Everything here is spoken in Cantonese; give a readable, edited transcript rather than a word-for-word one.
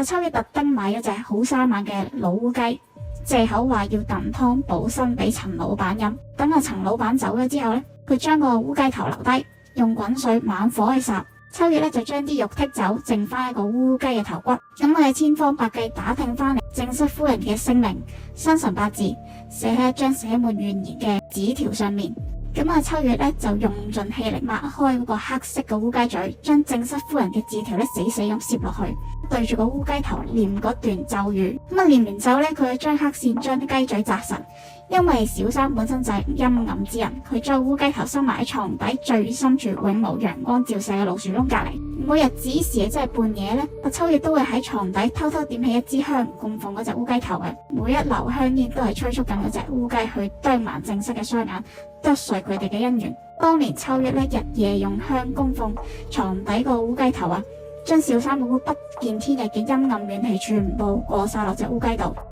阿秋月特登買咗隻好生猛嘅老烏雞，借口話要燉湯補身俾陳老闆飲。等阿陳老闆走咗之後呢，佢將個烏雞頭留低，用滾水猛火去烚。秋月就將啲肉剔走，剩翻一個烏雞嘅頭骨。咁佢係千方百計打聽翻嚟正室夫人嘅姓名、生辰八字，寫喺一張寫滿怨言嘅紙條上面。咁秋月就用盡氣力擘開嗰個黑色嘅烏雞嘴，將正室夫人嘅字條死死咁攝落去，對住個烏雞頭念嗰段咒語。念完咒佢將黑線將啲雞嘴紮實。因為小三本身就係陰暗之人，佢將烏雞頭收埋喺床底最深處永無陽光照射嘅老鼠窿隔籬。每日子時即係半夜阿秋月都會喺床底偷偷點起一支香供奉嗰隻烏雞頭嘅。每一縷香煙都係催促緊嗰隻烏雞去啄盲正室嘅雙眼，剁碎佢哋嘅姻緣。當年秋月日夜用香供奉床底個烏雞頭將小三嗰股不見天日嘅陰暗怨氣全部過晒落隻烏雞度。